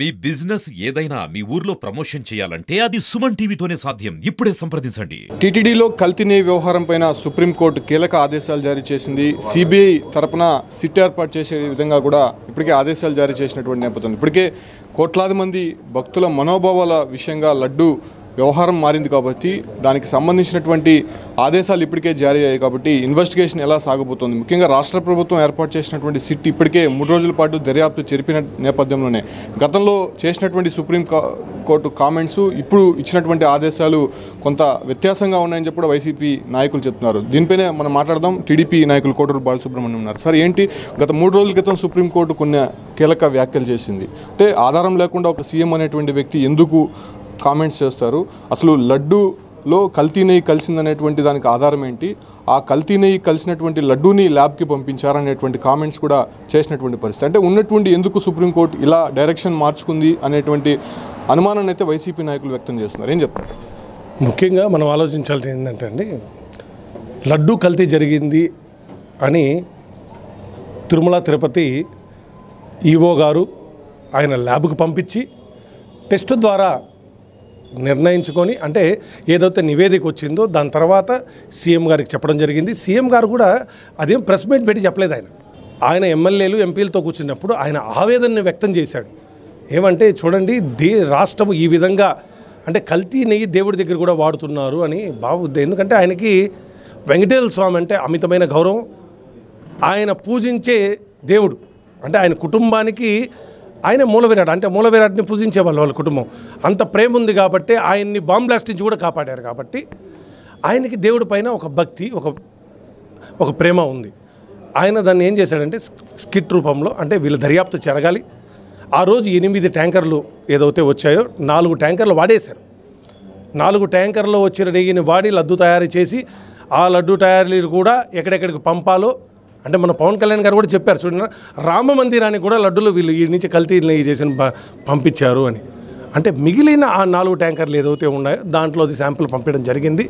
మీ business ఏదైనా మీ ఊర్లో promotion చేయాలంటే అది సుమన్ టీవీతోనే సాధ్యం. ఇప్పుడే సంప్రదించండి. టీటీడీలో కల్తీ నెయ్యి వ్యవహారం పైన సుప్రీంకోర్టు కీలక ఆదేశాలు జారీ చేసింది. సిబిఐ తరపున సిట్ ఏర్పాటు చేసే విధంగా కూడా ఇప్పటికే ఆదేశాలు జారీ చేసినటువంటి నేపథ్యం. ఇప్పటికే కోట్లాది మంది భక్తుల మనోభావాల విషయంగా లడ్డు వ్యవహారం మారింది కాబట్టి దానికి సంబంధించినటువంటి ఆదేశాలు ఇప్పటికే జారీ అయ్యాయి కాబట్టి ఇన్వెస్టిగేషన్ ఎలా సాగబోతోంది, ముఖ్యంగా రాష్ట్ర ప్రభుత్వం ఏర్పాటు చేసినటువంటి సిట్ ఇప్పటికే 3 రోజుల పాటు దర్యాప్తు జరిపిన నేపథ్యంలోనే గతంలో చేసినటువంటి సుప్రీం కోర్టు కామెంట్స్ ఇప్పుడు ఇచ్చినటువంటి ఆదేశాలు కొంత వ్యత్యాసంగా ఉన్నాయని చెప్పి కూడా వైసీపీ నాయకులు చెప్తున్నారు. దీనిపైనే మనం మాట్లాడదాం. టీడీపీ నాయకులు కోటూరు బాలసుబ్రహ్మణ్యం ఉన్నారు. సార్, ఏంటి గత 3 రోజుల క్రితం సుప్రీంకోర్టు కొన్ని కీలక వ్యాఖ్యలు చేసింది. అంటే ఆధారం లేకుండా ఒక సీఎం అనేటువంటి వ్యక్తి ఎందుకు కామెంట్స్ చేస్తారు, అసలు లడ్డూలో కల్తీ నెయ్యి కలిసిందనేటువంటి దానికి ఆధారం ఏంటి, ఆ కల్తీ నెయ్యి కలిసినటువంటి లడ్డూని ల్యాబ్కి పంపించారనేటువంటి కామెంట్స్ కూడా చేసినటువంటి పరిస్థితి. అంటే ఉన్నటువంటి ఎందుకు సుప్రీంకోర్టు ఇలా డైరెక్షన్ మార్చుకుంది అనేటువంటి అనుమానాన్ని అయితే వైసీపీ నాయకులు వ్యక్తం చేస్తున్నారు. ఏం చెప్తారు? ముఖ్యంగా మనం ఆలోచించాల్సింది ఏంటంటే అండి, లడ్డూ కల్తీ జరిగింది అని తిరుమల తిరుపతి ఈవో గారు ఆయన ల్యాబ్కి పంపించి టెస్ట్ ద్వారా నిర్ణయించుకొని, అంటే ఏదైతే నివేదిక వచ్చిందో దాని తర్వాత సీఎం గారికి చెప్పడం జరిగింది. సీఎం గారు కూడా అదేం ప్రెస్ మీట్ పెట్టి చెప్పలేదు. ఆయన ఎమ్మెల్యేలు ఎంపీలతో కూర్చున్నప్పుడు ఆయన ఆవేదనని వ్యక్తం చేశాడు. ఏమంటే చూడండి, రాష్ట్రం ఈ విధంగా అంటే కల్తీ నెయ్యి దేవుడి దగ్గర కూడా వాడుతున్నారు అని బాగుంది. ఎందుకంటే ఆయనకి వెంకటేశ్వర స్వామి అంటే అమితమైన గౌరవం. ఆయన పూజించే దేవుడు అంటే ఆయన కుటుంబానికి ఆయన మూలవిరాట్, అంటే మూలవిరాట్ని పూజించేవాళ్ళు వాళ్ళ కుటుంబం. అంత ప్రేమ ఉంది కాబట్టి ఆయన్ని బాంబ్ బ్లాస్ట్ నుంచి కూడా కాపాడారు. కాబట్టి ఆయనకి దేవుడి పైన ఒక భక్తి, ఒక ప్రేమ ఉంది. ఆయన దాన్ని ఏం చేశాడంటే స్కిట్ రూపంలో, అంటే వీళ్ళ దర్యాప్తు జరగాలి. ఆ రోజు 8 ట్యాంకర్లు ఏదైతే వచ్చాయో 4 ట్యాంకర్లు వాడేశారు. 4 ట్యాంకర్లో వచ్చిన నెయ్యిని వాడి లడ్డు తయారు చేసి ఆ లడ్డు తయారీలు కూడా ఎక్కడెక్కడికి పంపాలో, అంటే మన పవన్ కళ్యాణ్ గారు కూడా చెప్పారు చూడండి, రామ మందిరానికి కూడా లడ్డులు వీళ్ళు ఈ నుంచి కల్తీ నెయ్యి చేసి పంపించారు అని. అంటే మిగిలిన ఆ 4 ట్యాంకర్లు ఏదైతే ఉన్నాయో దాంట్లో అది శాంపుల్ పంపించడం జరిగింది.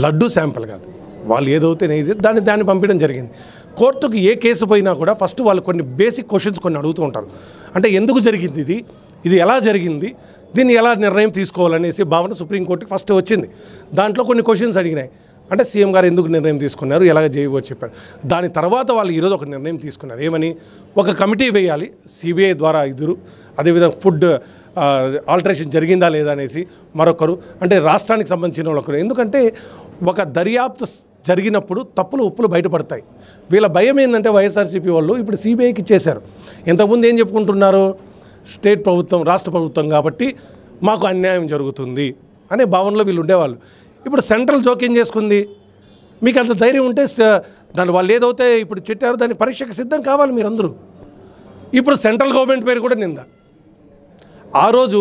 లడ్డు శాంపుల్ కాదు, వాళ్ళు ఏదైతే నెయ్యి దాన్ని పంపించడం జరిగింది. కోర్టుకు ఏ కేసు పోయినా కూడా ఫస్ట్ వాళ్ళు కొన్ని బేసిక్ క్వశ్చన్స్ కొన్ని అడుగుతూ ఉంటారు. అంటే ఎందుకు జరిగింది ఇది ఎలా జరిగింది, దీన్ని ఎలా నిర్ణయం తీసుకోవాలనేసి భావన సుప్రీంకోర్టుకి ఫస్ట్ వచ్చింది. దాంట్లో కొన్ని క్వశ్చన్స్ అడిగినాయి. అంటే సీఎం గారు ఎందుకు నిర్ణయం తీసుకున్నారు, ఎలాగ చేయవో చెప్పారు. దాని తర్వాత వాళ్ళు ఈరోజు ఒక నిర్ణయం తీసుకున్నారు. ఏమని, ఒక కమిటీ వేయాలి సిబిఐ ద్వారా 2, అదేవిధంగా ఫుడ్ ఆల్టరేషన్ జరిగిందా లేదా అనేసి మరొకరు, అంటే రాష్ట్రానికి సంబంధించిన ఒకరు. ఎందుకంటే ఒక దర్యాప్తు జరిగినప్పుడు తప్పులు ఉప్పులు బయటపడతాయి. వీళ్ళ భయం ఏంటంటే వైఎస్ఆర్సీపీ వాళ్ళు ఇప్పుడు సిబిఐకి ఇచ్చేశారు. ఇంతకుముందు ఏం చెప్పుకుంటున్నారు, స్టేట్ ప్రభుత్వం రాష్ట్ర ప్రభుత్వం కాబట్టి మాకు అన్యాయం జరుగుతుంది అనే భావనలో వీళ్ళు ఉండేవాళ్ళు. ఇప్పుడు సెంట్రల్ జోక్యం చేసుకుంది. మీకు అంత ధైర్యం ఉంటే దాని వాళ్ళు ఏదైతే ఇప్పుడు చెప్పారో దాని పరీక్షకు సిద్ధం కావాలి మీరందరూ. ఇప్పుడు సెంట్రల్ గవర్నమెంట్ పేరు కూడా నింద. ఆ రోజు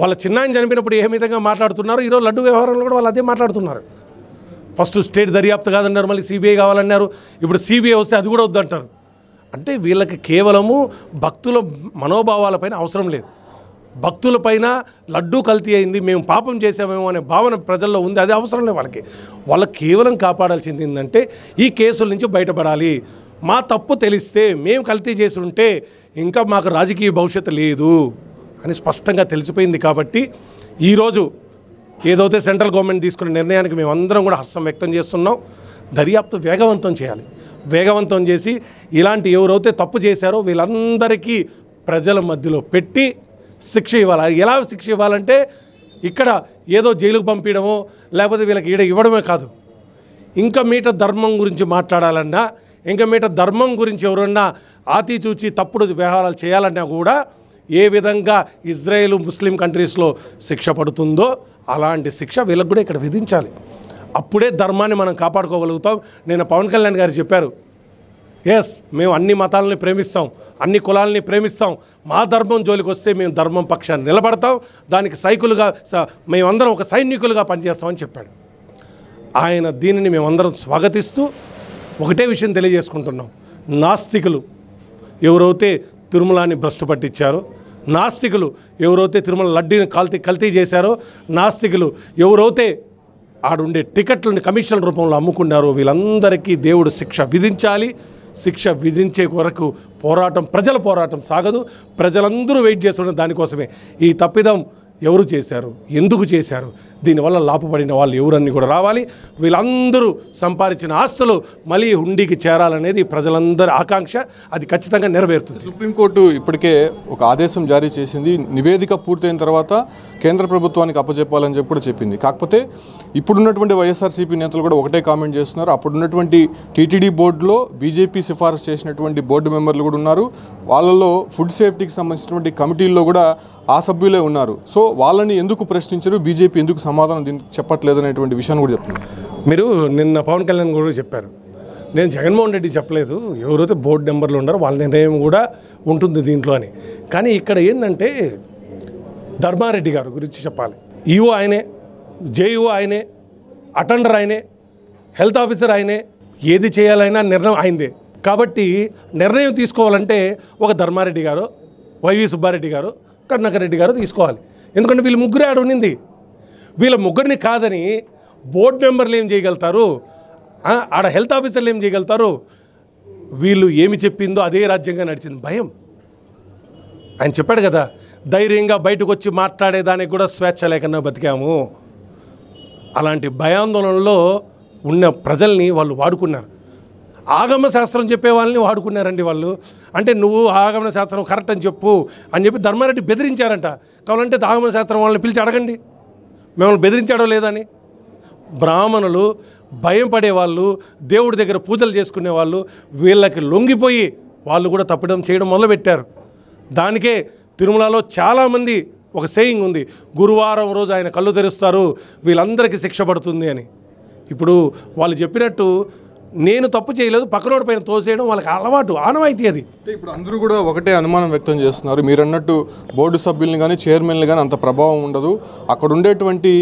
వాళ్ళ చిన్నాయన చనిపోయినప్పుడు ఏ విధంగా మాట్లాడుతున్నారు, ఈరోజు లడ్డు వ్యవహారంలో కూడా వాళ్ళు అదే మాట్లాడుతున్నారు. ఫస్ట్ స్టేట్ దర్యాప్తు కాదన్నారు, మళ్ళీ సిబిఐ కావాలన్నారు. ఇప్పుడు సిబిఐ వస్తే అది కూడా వద్దంటారు. అంటే వీళ్ళకి కేవలము భక్తుల మనోభావాలపైన అవసరం లేదు. భక్తులపైన లడ్డూ కల్తీ అయింది, మేము పాపం చేసామేమో అనే భావన ప్రజల్లో ఉంది. అది అవసరం లేదు వాళ్ళకి కేవలం కాపాడాల్సింది ఏంటంటే ఈ కేసుల నుంచి బయటపడాలి. మా తప్పు తెలిస్తే మేము కల్తీ చేసి ఉంటే ఇంకా మాకు రాజకీయ భవిష్యత్తు లేదు అని స్పష్టంగా తెలిసిపోయింది. కాబట్టి ఈరోజు ఏదైతే సెంట్రల్ గవర్నమెంట్ తీసుకున్న నిర్ణయానికి మేమందరం కూడా హర్షం వ్యక్తం చేస్తున్నాం. దర్యాప్తు వేగవంతం చేయాలి. వేగవంతం చేసి ఇలాంటి ఎవరైతే తప్పు చేశారో వీళ్ళందరికీ ప్రజల మధ్యలో పెట్టి శిక్ష ఇవ్వాలి. ఎలా శిక్ష ఇవ్వాలంటే ఇక్కడ ఏదో జైలుకు పంపించడమో లేకపోతే వీళ్ళకి ఈడ ఇవ్వడమే కాదు, ఇంకా మీట ధర్మం గురించి మాట్లాడాలన్నా, ఇంకా మీట ధర్మం గురించి ఎవరన్నా ఆతిచూచి తప్పుడు వ్యవహారాలు చేయాలన్నా కూడా ఏ విధంగా ఇజ్రాయెల్ ముస్లిం కంట్రీస్లో శిక్ష పడుతుందో అలాంటి శిక్ష వీళ్ళకి కూడా ఇక్కడ విధించాలి. అప్పుడే ధర్మాన్ని మనం కాపాడుకోగలుగుతాం. నేను పవన్ కళ్యాణ్ గారు చెప్పారు, ఎస్ మేము అన్ని మతాలని ప్రేమిస్తాం, అన్ని కులాలని ప్రేమిస్తాం, మా ధర్మం జోలికి వస్తే మేము ధర్మం పక్షాన్ని నిలబడతాం, దానికి సైకులుగా మేమందరం ఒక సైనికులుగా పనిచేస్తామని చెప్పాడు. ఆయన దీనిని మేమందరం స్వాగతిస్తూ ఒకటే విషయం తెలియజేసుకుంటున్నాం. నాస్తికులు ఎవరైతే తిరుమలని భ్రష్టు పట్టించారో, నాస్తికులు ఎవరైతే తిరుమల లడ్డీని కల్తీ చేశారో, నాస్తికులు ఎవరైతే ఆడుండే టికెట్లని కమిషన్ రూపంలో అమ్ముకున్నారో వీళ్ళందరికీ దేవుడు శిక్ష విధించాలి. శిక్ష విధించే వరకు ప్రజల పోరాటం సాగదు. ప్రజలందరూ వెయిట్ చేస్తున్న దానికోసమే. ఈ తప్పిదం ఎవరు చేశారు, ఎందుకు చేశారు, దీనివల్ల లాభపడిన వాళ్ళు ఎవరన్నీ కూడా రావాలి. వీళ్ళందరూ సంపాదించిన ఆస్తులు మళ్ళీ హుండీకి చేరాలనేది ప్రజలందరి ఆకాంక్ష. అది ఖచ్చితంగా నెరవేరుతుంది. సుప్రీంకోర్టు ఇప్పటికే ఒక ఆదేశం జారీ చేసింది. నివేదిక పూర్తయిన తర్వాత కేంద్ర ప్రభుత్వానికి అప్పచెప్పాలని చెప్పి కూడా చెప్పింది. కాకపోతే ఇప్పుడున్నటువంటి వైఎస్ఆర్సీపీ నేతలు కూడా ఒకటే కామెంట్ చేస్తున్నారు. అప్పుడున్నటువంటి టీటీడీ బోర్డులో బీజేపీ సిఫారసు చేసినటువంటి బోర్డు మెంబర్లు కూడా ఉన్నారు. వాళ్ళలో ఫుడ్ సేఫ్టీకి సంబంధించినటువంటి కమిటీల్లో కూడా ఆ సభ్యులే ఉన్నారు. సో వాళ్ళని ఎందుకు ప్రశ్నించారు, బీజేపీ ఎందుకు సమాధానం దీనికి చెప్పట్లేదు అనేటువంటి విషయాన్ని కూడా చెప్తున్నారు. మీరు నిన్న పవన్ కళ్యాణ్ కూడా చెప్పారు, నేను జగన్మోహన్ రెడ్డి చెప్పలేదు, ఎవరైతే బోర్డు మెంబర్లు ఉన్నారో వాళ్ళ నిర్ణయం కూడా ఉంటుంది దీంట్లో అని. కానీ ఇక్కడ ఏంటంటే ధర్మారెడ్డి గారు గురించి చెప్పాలి. ఈఓ ఆయనే, జేఈఓ ఆయనే, అటెండర్ ఆయనే, హెల్త్ ఆఫీసర్ ఆయనే, ఏది చేయాలైనా నిర్ణయం ఆయనదే. కాబట్టి నిర్ణయం తీసుకోవాలంటే ఒక ధర్మారెడ్డి గారు, వైవి సుబ్బారెడ్డి గారు, కరుణాకర్ రెడ్డి గారు తీసుకోవాలి. ఎందుకంటే వీళ్ళు ముగ్గురే ఆడ ఉన్నింది. వీళ్ళ ముగ్గురిని కాదని బోర్డు మెంబర్లు ఏం చేయగలుగుతారు, ఆడ హెల్త్ ఆఫీసర్లు ఏం చేయగలుగుతారు? వీళ్ళు ఏమి చెప్పిందో అదే రాజ్యంగా నడిచింది. భయం. ఆయన చెప్పాడు కదా, ధైర్యంగా బయటకు వచ్చి మాట్లాడేదానికి కూడా స్వేచ్ఛ లేకుండా బతికాము. అలాంటి భయాందోళనలో ఉన్న ప్రజల్ని వాళ్ళు వాడుకున్నారు. ఆగమ శాస్త్రం చెప్పే వాళ్ళని వాడుకున్నారండి వాళ్ళు. అంటే నువ్వు ఆగమ శాస్త్రం కరెక్ట్ అని చెప్పు అని చెప్పి ధర్మారెడ్డి బెదిరించారంట. కావాలంటే ఆగమ శాస్త్రం వాళ్ళని పిలిచి అడగండి మిమ్మల్ని బెదిరించాడో లేదని. బ్రాహ్మణులు, భయం పడేవాళ్ళు, దేవుడి దగ్గర పూజలు చేసుకునేవాళ్ళు, వీళ్ళకి లొంగిపోయి వాళ్ళు కూడా తప్పడం చేయడం మొదలుపెట్టారు. దానికే తిరుమలలో చాలామంది ఒక సేయింగ్ ఉంది, గురువారం రోజు ఆయన కళ్ళు తెరుస్తారు, వీళ్ళందరికీ శిక్ష పడుతుంది అని. ఇప్పుడు వాళ్ళు చెప్పినట్టు నేను తప్పు చేయలేదు, పక్కనోడి పైన తోసేయడం వాళ్ళకి అలవాటు, ఆనవాయితీ అది. ఇప్పుడు అందరూ కూడా ఒకటే అనుమానం వ్యక్తం చేస్తున్నారు. మీరు అన్నట్టు బోర్డు సభ్యుల్ని కానీ చైర్మన్లు కానీ అంత ప్రభావం ఉండదు. అక్కడ ఉండేటువంటి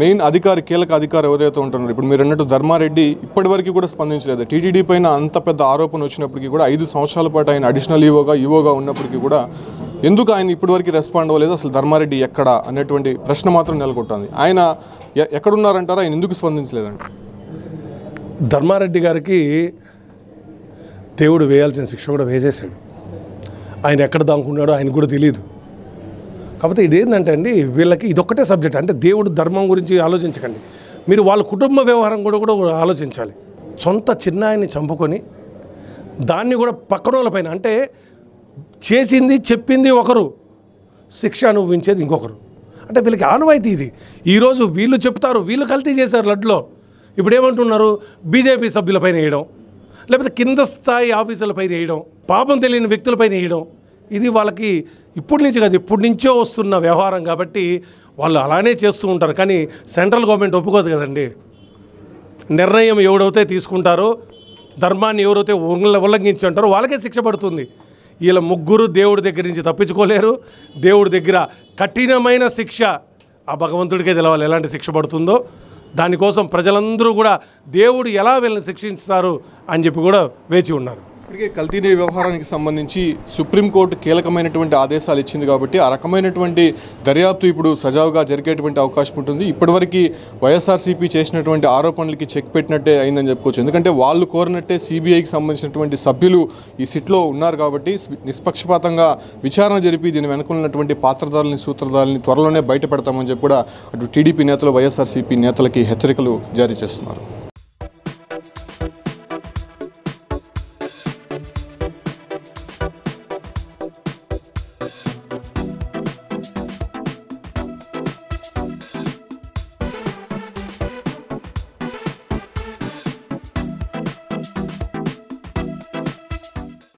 మెయిన్ అధికారి, కీలక అధికారి ఎవరైతే ఉంటున్నారు, ఇప్పుడు మీరు అన్నట్టు ధర్మారెడ్డి ఇప్పటివరకు కూడా స్పందించలేదు. టీటీడీ పైన అంత పెద్ద ఆరోపణ వచ్చినప్పటికీ కూడా 5 సంవత్సరాల పాటు ఆయన అడిషనల్ ఈవోగా ఉన్నప్పటికీ కూడా ఎందుకు ఆయన ఇప్పటివరకు రెస్పాండ్ అవ్వలేదు, అసలు ధర్మారెడ్డి ఎక్కడ అనేటువంటి ప్రశ్న మాత్రం నెలకొంటుంది. ఆయన ఎక్కడున్నారంటారా, ఆయన ఎందుకు స్పందించలేదంట? ధర్మారెడ్డి గారికి దేవుడు వేయాల్సిన శిక్ష కూడా వేసేసాడు. ఆయన ఎక్కడ దాక్కున్నాడో ఆయన కూడా తెలియదు. కాకపోతే ఇదేంటంటే అండి, వీళ్ళకి ఇదొక్కటే సబ్జెక్ట్. అంటే దేవుడు ధర్మం గురించి ఆలోచించకండి, మీరు వాళ్ళ కుటుంబ వ్యవహారం కూడా ఆలోచించాలి. సొంత చిన్నాయన్ని చంపుకొని దాన్ని కూడా పక్కనోళ్ళ పైన, అంటే చేసింది చెప్పింది ఒకరు, శిక్ష అనుభవించేది ఇంకొకరు. అంటే వీళ్ళకి ఆనవాయితీ ఇది. ఈరోజు వీళ్ళు చెప్తారు వీళ్ళు కల్తీ చేశారు లడ్లో, ఇప్పుడు ఏమంటున్నారు బీజేపీ సభ్యులపైన వేయడం, లేకపోతే కింద స్థాయి ఆఫీసులపైన వేయడం, పాపం తెలియని వ్యక్తులపైన వేయడం. ఇది వాళ్ళకి ఇప్పటి నుంచి కాదు, ఇప్పటి నుంచో వస్తున్న వ్యవహారం కాబట్టి వాళ్ళు అలానే చేస్తూ ఉంటారు. కానీ సెంట్రల్ గవర్నమెంట్ ఒప్పుకోదు కదండి. నిర్ణయం ఎవడైతే తీసుకుంటారో, ధర్మాన్ని ఎవరైతే ఉల్లంఘించి ఉంటారో వాళ్ళకే శిక్ష పడుతుంది. వీళ్ళ ముగ్గురు దేవుడి దగ్గర నుంచి తప్పించుకోలేరు. దేవుడి దగ్గర కఠినమైన శిక్ష ఆ భగవంతుడికే తెలవాలి ఎలాంటి శిక్ష పడుతుందో. దానికోసం ప్రజలందరూ కూడా దేవుడు ఎలా వీళ్ళని శిక్షిస్తారు అని చెప్పి కూడా వేచి ఉన్నారు. ఇప్పటికే కల్తీ వ్యవహారానికి సంబంధించి సుప్రీంకోర్టు కీలకమైనటువంటి ఆదేశాలు ఇచ్చింది కాబట్టి ఆ రకమైనటువంటి దర్యాప్తు ఇప్పుడు సజావుగా జరిగేటువంటి అవకాశం ఉంటుంది. ఇప్పటివరకు వైఎస్ఆర్సీపీ చేసినటువంటి ఆరోపణలకి చెక్ పెట్టినట్టే అయిందని చెప్పుకోవచ్చు. ఎందుకంటే వాళ్ళు కోరినట్టే సిబిఐకి సంబంధించినటువంటి సభ్యులు ఈ సిట్లో ఉన్నారు కాబట్టి నిష్పక్షపాతంగా విచారణ జరిపి దీని వెనుకున్నటువంటి పాత్రధారులని, సూత్రధారులని త్వరలోనే బయట పెడతామని చెప్పి కూడా అటు టీడీపీ నేతలు వైఎస్ఆర్సీపీ నేతలకి హెచ్చరికలు జారీ చేస్తున్నారు.